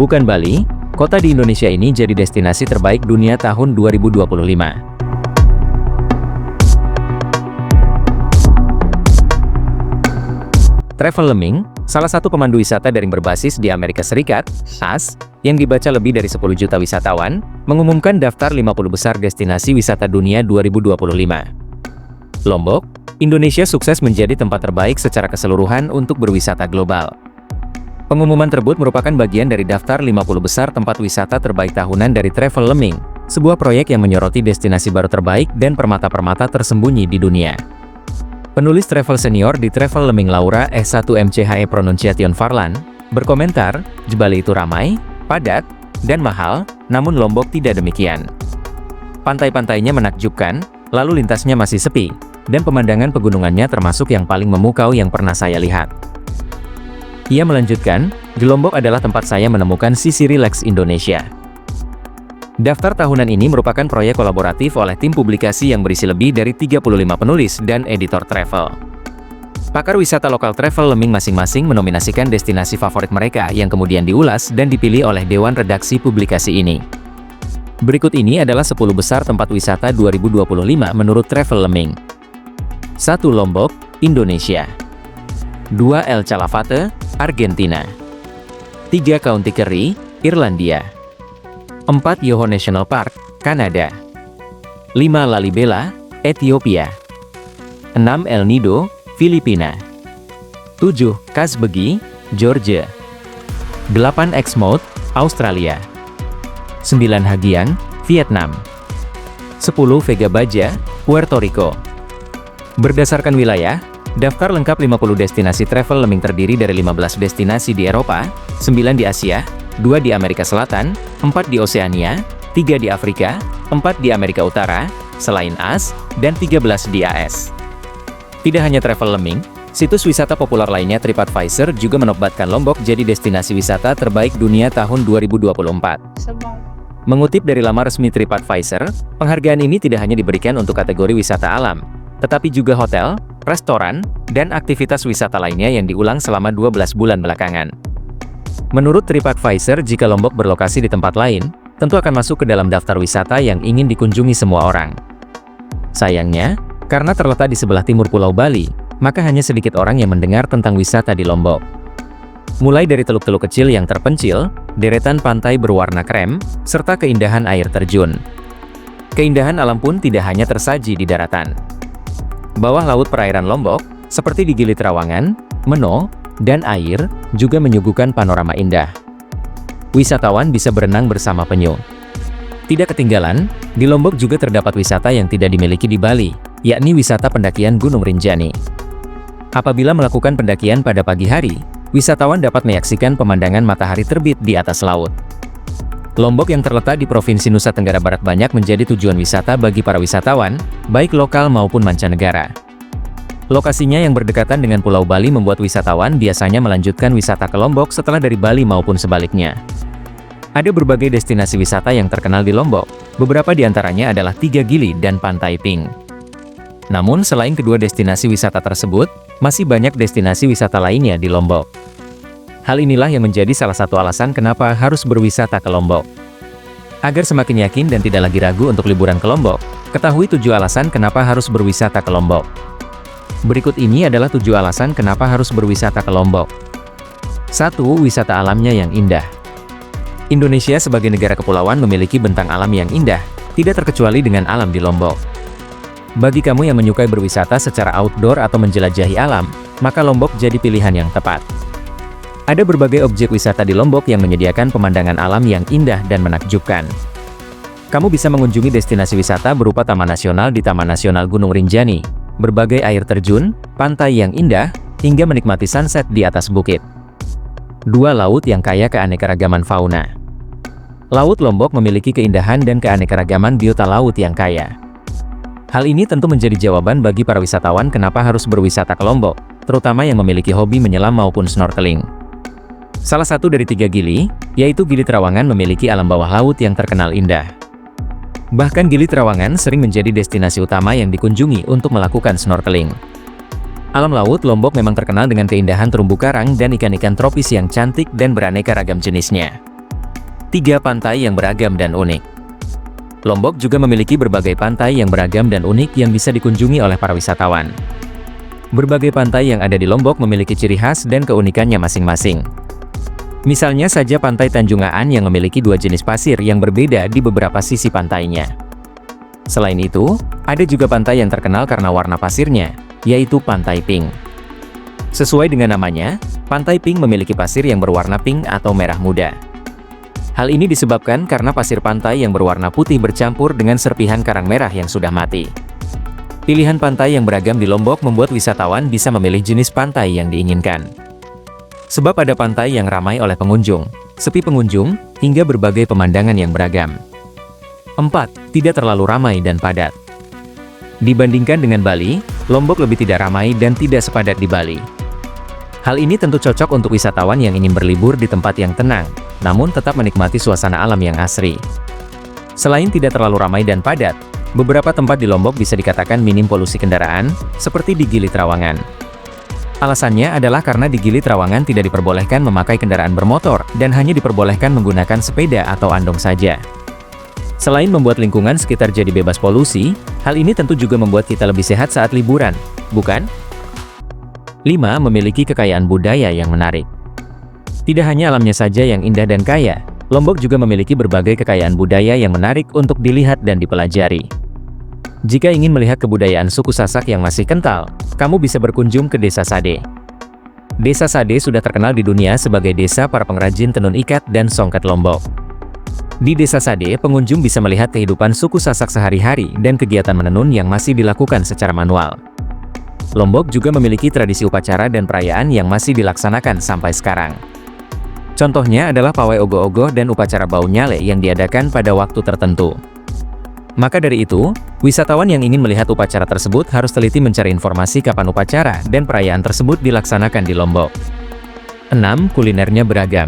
Bukan Bali, kota di Indonesia ini jadi destinasi terbaik dunia tahun 2025. Travel Lemming, salah satu pemandu wisata daring berbasis di Amerika Serikat, AS, yang dibaca lebih dari 10 juta wisatawan, mengumumkan daftar 50 besar destinasi wisata dunia 2025. Lombok, Indonesia sukses menjadi tempat terbaik secara keseluruhan untuk berwisata global. Pengumuman tersebut merupakan bagian dari daftar 50 besar tempat wisata terbaik tahunan dari Travel Lemming, sebuah proyek yang menyoroti destinasi baru terbaik dan permata-permata tersembunyi di dunia. Penulis travel senior di Travel Lemming Laura S1 MCHE Pronunciation Farlan, berkomentar, Bali itu ramai, padat, dan mahal, namun Lombok tidak demikian. Pantai-pantainya menakjubkan, lalu lintasnya masih sepi, dan pemandangan pegunungannya termasuk yang paling memukau yang pernah saya lihat. Ia melanjutkan, di Lombok adalah tempat saya menemukan sisi rileks Indonesia. Daftar tahunan ini merupakan proyek kolaboratif oleh tim publikasi yang berisi lebih dari 35 penulis dan editor travel. Pakar wisata lokal Travel Lemming masing-masing menominasikan destinasi favorit mereka yang kemudian diulas dan dipilih oleh Dewan Redaksi publikasi ini. Berikut ini adalah 10 besar tempat wisata 2025 menurut Travel Lemming. 1. Lombok, Indonesia. 2. El Calafate, Argentina. 3. County Kerry, Irlandia. 4. Yoho National Park, Kanada. 5. Lalibela, Ethiopia. 6. El Nido, Filipina. 7. Kazbegi, Georgia. 8. Exmouth, Australia. 9. Hagiang, Vietnam. 10. Vega Baja, Puerto Rico. Berdasarkan wilayah, daftar lengkap 50 destinasi Travel Lemming terdiri dari 15 destinasi di Eropa, 9 di Asia, 2 di Amerika Selatan, 4 di Oseania, 3 di Afrika, 4 di Amerika Utara, selain AS, dan 13 di AS. Tidak hanya Travel Lemming, situs wisata populer lainnya TripAdvisor juga menobatkan Lombok jadi destinasi wisata terbaik dunia tahun 2024. Mengutip dari laman resmi TripAdvisor, penghargaan ini tidak hanya diberikan untuk kategori wisata alam, tetapi juga hotel, restoran, dan aktivitas wisata lainnya yang diulang selama 12 bulan belakangan. Menurut TripAdvisor, jika Lombok berlokasi di tempat lain, tentu akan masuk ke dalam daftar wisata yang ingin dikunjungi semua orang. Sayangnya, karena terletak di sebelah timur Pulau Bali, maka hanya sedikit orang yang mendengar tentang wisata di Lombok. Mulai dari teluk-teluk kecil yang terpencil, deretan pantai berwarna krem, serta keindahan air terjun. Keindahan alam pun tidak hanya tersaji di daratan. Bawah laut perairan Lombok, seperti di Gili Trawangan, Meno, dan air, juga menyuguhkan panorama indah. Wisatawan bisa berenang bersama penyu. Tidak ketinggalan, di Lombok juga terdapat wisata yang tidak dimiliki di Bali, yakni wisata pendakian Gunung Rinjani. Apabila melakukan pendakian pada pagi hari, wisatawan dapat menyaksikan pemandangan matahari terbit di atas laut. Lombok yang terletak di Provinsi Nusa Tenggara Barat banyak menjadi tujuan wisata bagi para wisatawan, baik lokal maupun mancanegara. Lokasinya yang berdekatan dengan Pulau Bali membuat wisatawan biasanya melanjutkan wisata ke Lombok setelah dari Bali maupun sebaliknya. Ada berbagai destinasi wisata yang terkenal di Lombok, beberapa di antaranya adalah Tiga Gili dan Pantai Pink. Namun selain kedua destinasi wisata tersebut, masih banyak destinasi wisata lainnya di Lombok. Hal inilah yang menjadi salah satu alasan kenapa harus berwisata ke Lombok. Agar semakin yakin dan tidak lagi ragu untuk liburan ke Lombok, ketahui 7 alasan kenapa harus berwisata ke Lombok. Berikut ini adalah 7 alasan kenapa harus berwisata ke Lombok. 1. Wisata alamnya yang indah. Indonesia sebagai negara kepulauan memiliki bentang alam yang indah, tidak terkecuali dengan alam di Lombok. Bagi kamu yang menyukai berwisata secara outdoor atau menjelajahi alam, maka Lombok jadi pilihan yang tepat. Ada berbagai objek wisata di Lombok yang menyediakan pemandangan alam yang indah dan menakjubkan. Kamu bisa mengunjungi destinasi wisata berupa Taman Nasional di Taman Nasional Gunung Rinjani, berbagai air terjun, pantai yang indah, hingga menikmati sunset di atas bukit. 2. Laut yang kaya keanekaragaman fauna. Laut Lombok memiliki keindahan dan keanekaragaman biota laut yang kaya. Hal ini tentu menjadi jawaban bagi para wisatawan kenapa harus berwisata ke Lombok, terutama yang memiliki hobi menyelam maupun snorkeling. Salah satu dari 3 Gili, yaitu Gili Trawangan memiliki alam bawah laut yang terkenal indah. Bahkan Gili Trawangan sering menjadi destinasi utama yang dikunjungi untuk melakukan snorkeling. Alam laut Lombok memang terkenal dengan keindahan terumbu karang dan ikan-ikan tropis yang cantik dan beraneka ragam jenisnya. 3 pantai yang beragam dan unik. Lombok juga memiliki berbagai pantai yang beragam dan unik yang bisa dikunjungi oleh para wisatawan. Berbagai pantai yang ada di Lombok memiliki ciri khas dan keunikannya masing-masing. Misalnya saja Pantai Tanjungaan yang memiliki 2 jenis pasir yang berbeda di beberapa sisi pantainya. Selain itu, ada juga pantai yang terkenal karena warna pasirnya, yaitu Pantai Pink. Sesuai dengan namanya, Pantai Pink memiliki pasir yang berwarna pink atau merah muda. Hal ini disebabkan karena pasir pantai yang berwarna putih bercampur dengan serpihan karang merah yang sudah mati. Pilihan pantai yang beragam di Lombok membuat wisatawan bisa memilih jenis pantai yang diinginkan. Sebab ada pantai yang ramai oleh pengunjung, sepi pengunjung, hingga berbagai pemandangan yang beragam. 4. Tidak terlalu ramai dan padat. Dibandingkan dengan Bali, Lombok lebih tidak ramai dan tidak sepadat di Bali. Hal ini tentu cocok untuk wisatawan yang ingin berlibur di tempat yang tenang, namun tetap menikmati suasana alam yang asri. Selain tidak terlalu ramai dan padat, beberapa tempat di Lombok bisa dikatakan minim polusi kendaraan, seperti di Gili Trawangan. Alasannya adalah karena di Gili Trawangan tidak diperbolehkan memakai kendaraan bermotor, dan hanya diperbolehkan menggunakan sepeda atau andong saja. Selain membuat lingkungan sekitar jadi bebas polusi, hal ini tentu juga membuat kita lebih sehat saat liburan, bukan? 5. Memiliki kekayaan budaya yang menarik. Tidak hanya alamnya saja yang indah dan kaya, Lombok juga memiliki berbagai kekayaan budaya yang menarik untuk dilihat dan dipelajari. Jika ingin melihat kebudayaan suku Sasak yang masih kental, kamu bisa berkunjung ke Desa Sade. Desa Sade sudah terkenal di dunia sebagai desa para pengrajin tenun ikat dan songket Lombok. Di Desa Sade, pengunjung bisa melihat kehidupan suku Sasak sehari-hari dan kegiatan menenun yang masih dilakukan secara manual. Lombok juga memiliki tradisi upacara dan perayaan yang masih dilaksanakan sampai sekarang. Contohnya adalah pawai ogoh-ogoh dan upacara bau nyale yang diadakan pada waktu tertentu. Maka dari itu, wisatawan yang ingin melihat upacara tersebut harus teliti mencari informasi kapan upacara dan perayaan tersebut dilaksanakan di Lombok. 6. Kulinernya beragam.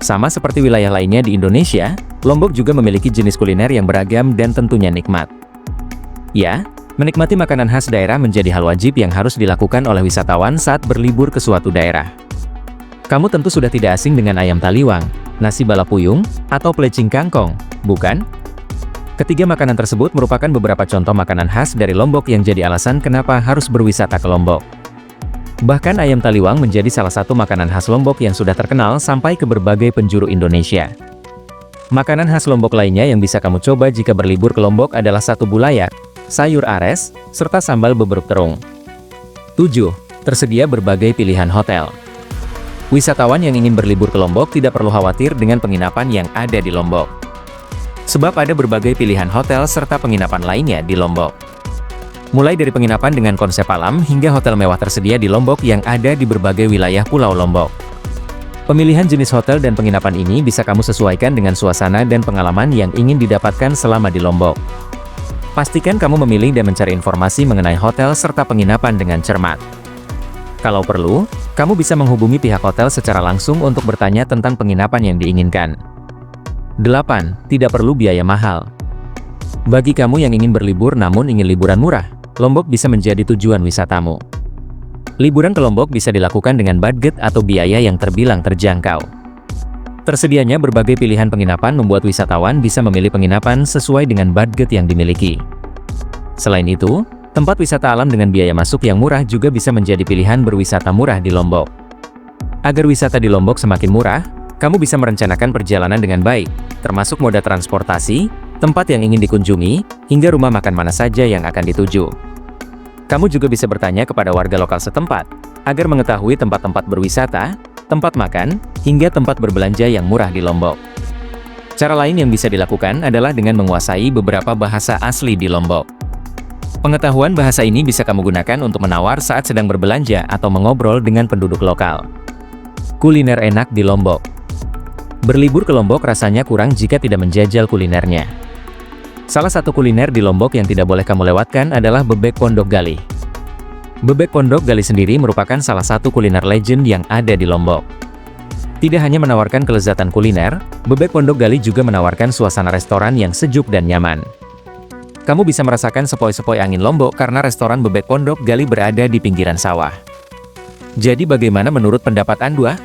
Sama seperti wilayah lainnya di Indonesia, Lombok juga memiliki jenis kuliner yang beragam dan tentunya nikmat. Ya, menikmati makanan khas daerah menjadi hal wajib yang harus dilakukan oleh wisatawan saat berlibur ke suatu daerah. Kamu tentu sudah tidak asing dengan ayam taliwang, nasi balapuyung, atau pelecing kangkong, bukan? Ketiga makanan tersebut merupakan beberapa contoh makanan khas dari Lombok yang jadi alasan kenapa harus berwisata ke Lombok. Bahkan ayam taliwang menjadi salah satu makanan khas Lombok yang sudah terkenal sampai ke berbagai penjuru Indonesia. Makanan khas Lombok lainnya yang bisa kamu coba jika berlibur ke Lombok adalah satu bulayak, sayur ares, serta sambal beberuk terung. 7. Tersedia berbagai pilihan hotel. Wisatawan yang ingin berlibur ke Lombok tidak perlu khawatir dengan penginapan yang ada di Lombok. Sebab ada berbagai pilihan hotel serta penginapan lainnya di Lombok. Mulai dari penginapan dengan konsep alam hingga hotel mewah tersedia di Lombok yang ada di berbagai wilayah Pulau Lombok. Pemilihan jenis hotel dan penginapan ini bisa kamu sesuaikan dengan suasana dan pengalaman yang ingin didapatkan selama di Lombok. Pastikan kamu memilih dan mencari informasi mengenai hotel serta penginapan dengan cermat. Kalau perlu, kamu bisa menghubungi pihak hotel secara langsung untuk bertanya tentang penginapan yang diinginkan. 8. Tidak perlu biaya mahal. Bagi kamu yang ingin berlibur namun ingin liburan murah, Lombok bisa menjadi tujuan wisatamu. Liburan ke Lombok bisa dilakukan dengan budget atau biaya yang terbilang terjangkau. Tersedianya berbagai pilihan penginapan membuat wisatawan bisa memilih penginapan sesuai dengan budget yang dimiliki. Selain itu, tempat wisata alam dengan biaya masuk yang murah juga bisa menjadi pilihan berwisata murah di Lombok. Agar wisata di Lombok semakin murah, kamu bisa merencanakan perjalanan dengan baik, termasuk moda transportasi, tempat yang ingin dikunjungi, hingga rumah makan mana saja yang akan dituju. Kamu juga bisa bertanya kepada warga lokal setempat, agar mengetahui tempat-tempat berwisata, tempat makan, hingga tempat berbelanja yang murah di Lombok. Cara lain yang bisa dilakukan adalah dengan menguasai beberapa bahasa asli di Lombok. Pengetahuan bahasa ini bisa kamu gunakan untuk menawar saat sedang berbelanja atau mengobrol dengan penduduk lokal. Kuliner enak di Lombok. Berlibur ke Lombok rasanya kurang jika tidak menjajal kulinernya. Salah satu kuliner di Lombok yang tidak boleh kamu lewatkan adalah bebek Pondok Gali. Bebek Pondok Gali sendiri merupakan salah satu kuliner legend yang ada di Lombok. Tidak hanya menawarkan kelezatan kuliner, bebek Pondok Gali juga menawarkan suasana restoran yang sejuk dan nyaman. Kamu bisa merasakan sepoi-sepoi angin Lombok karena restoran bebek Pondok Gali berada di pinggiran sawah. Jadi bagaimana menurut pendapat Anda?